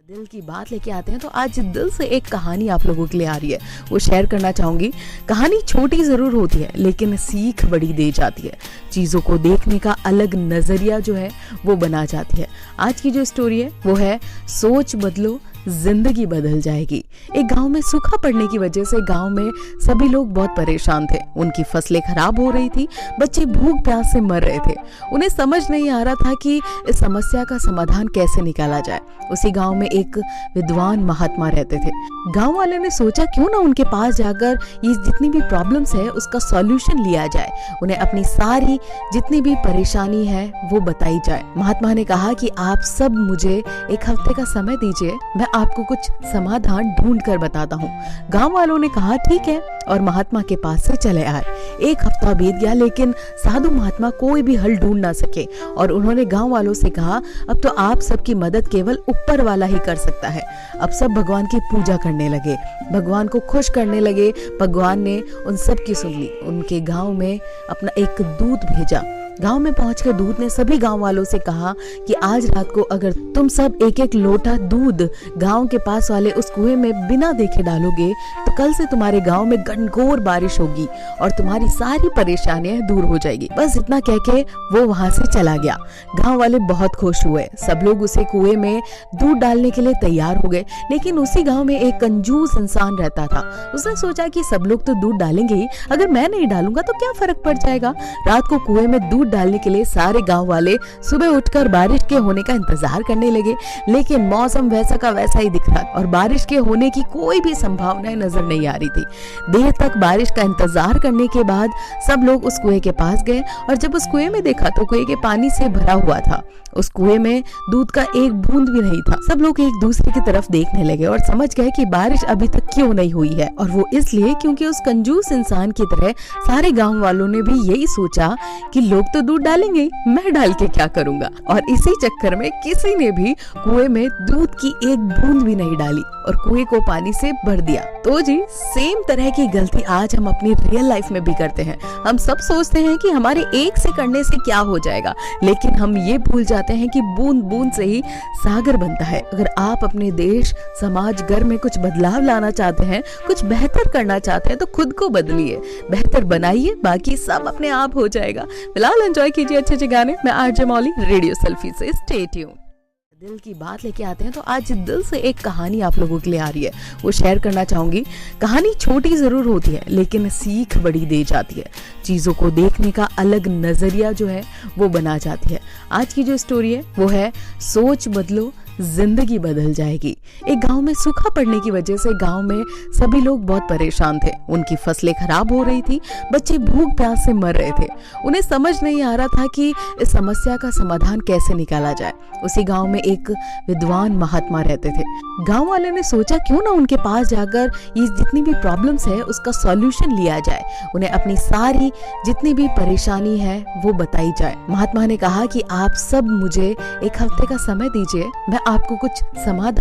दिल की बात लेके आते हैं तो आज दिल से एक कहानी आप लोगों के लिए आ रही है, वो शेयर करना चाहूंगी। कहानी छोटी जरूर होती है लेकिन सीख बड़ी दे जाती है। चीजों को देखने का अलग नजरिया जो है वो बना जाती है। आज की जो स्टोरी है वो है सोच बदलो जिंदगी बदल जाएगी। एक गांव में सूखा पड़ने की वजह से गांव में सभी लोग बहुत परेशान थे। उनकी फसलें खराब हो रही थी, बच्चे भूख प्यास से मर रहे थे। उन्हें समझ नहीं आ रहा था कि इस समस्या का समाधान कैसे निकाला जाए। उसी गांव में एक विद्वान महात्मा रहते थे। गांव वाले ने सोचा क्यों ना उनके पास जाकर ये जितनी भी प्रॉब्लम्स है उसका सॉल्यूशन लिया जाए, उन्हें अपनी सारी जितनी भी परेशानी है वो बताई जाए। महात्मा ने कहा कि आप सब मुझे एक हफ्ते का समय दीजिए, मैं आपको कुछ समाधान ढूंढ कर बताता हूँ। गांव वालों ने कहा ठीक है और महात्मा के पास से चले आए। एक हफ्ता बीत गया लेकिन साधु महात्मा कोई भी हल ढूंढ ना सके और उन्होंने गांव वालों से कहा अब तो आप सबकी मदद केवल ऊपर वाला ही कर सकता है। अब सब भगवान की पूजा करने लगे, भगवान को खुश करने लगे। भगवान ने उन सब की सुन ली। उनके गांव में अपना एक दूत भेजा। गांव में पहुंचकर दूत ने सभी गांव वालों से कहा कि आज रात को अगर तुम सब एक एक लोटा दूध गांव के पास वाले उस कुएं में बिना देखे डालोगे तो कल से तुम्हारे गांव में घनघोर बारिश होगी और तुम्हारी सारी परेशानियां दूर हो जाएगी। बस इतना कह के वो वहां से चला गया। गांव वाले बहुत खुश हुए। सब लोग उसे कुएं में दूध डालने के लिए तैयार हो गए। लेकिन उसी गाँव में एक कंजूस इंसान रहता था। उसने सोचा कि सब लोग तो दूध डालेंगे ही, अगर मैं नहीं डालूंगा तो क्या फर्क पड़ जाएगा। रात को कुएं में दूध डालने के लिए सारे गांव वाले सुबह उठकर बारिश के होने का इंतजार करने लगे। लेकिन मौसम वैसा का वैसा ही दिख रहा और बारिश के होने की कोई भी संभावना नजर नहीं आ रही थी। देर तक बारिश का इंतजार करने के बाद सब लोग उस कुएं के पास गए और जब उस कुएं में देखा तो कुएं के पानी से भरा हुआ था। उस कुएं में दूध का एक बूंद भी नहीं था। सब लोग एक दूसरे की तरफ देखने लगे और समझ गए कि बारिश अभी तक क्यों नहीं हुई है, और वो इसलिए क्योंकि उस कंजूस इंसान की तरह सारे गांव वालों ने भी यही सोचा कि लोग तो दूध डालेंगे, मैं डाल के क्या करूंगा। और इसी चक्कर में किसी ने भी कुएं में दूध की एक बूंद भी नहीं डाली और कुएं को पानी से भर दिया। तो जी सेम तरह की गलती आज हम अपनी रियल लाइफ में भी करते हैं। हम सब सोचते हैं कि हमारे एक से करने से क्या हो जाएगा, लेकिन हम ये भूल जाते हैं कि बूंद बूंद से ही सागर बनता है। अगर आप अपने देश, समाज, घर में कुछ बदलाव लाना चाहते हैं, कुछ बेहतर करना चाहते हैं तो खुद को बदलिए, बेहतर बनाइए, बाकी सब अपने आप हो जाएगा। फिलहाल एंजॉय कीजिए अच्छे अच्छे गाने। मैं आरजे मौली, रेडियो सेल्फी से स्टे ट्यून्ड। दिल की बात लेके आते हैं तो आज दिल से एक कहानी आप लोगों के लिए आ रही है, वो शेयर करना चाहूंगी। कहानी छोटी जरूर होती है लेकिन सीख बड़ी दे जाती है। चीजों को देखने का अलग नजरिया जो है वो बना जाती है। आज की जो स्टोरी है वो है सोच बदलो जिंदगी बदल जाएगी। एक गांव में सूखा पड़ने की वजह से गांव में सभी लोग बहुत परेशान थे। उनकी फसलें खराब हो रही थी, बच्चे भूख प्यास से मर रहे थे। उन्हें समझ नहीं आ रहा था कि इस समस्या का समाधान कैसे निकाला जाए। उसी गांव में एक विद्वान महात्मा रहते थे। गांव वाले ने सोचा क्यों ना उनके पास जाकर ये जितनी भी प्रॉब्लम्स है उसका सॉल्यूशन लिया जाए, उन्हें अपनी सारी जितनी भी परेशानी है वो बताई जाए। महात्मा ने कहा कि आप सब मुझे एक हफ्ते का समय दीजिए, मैं आपको कुछ समाधान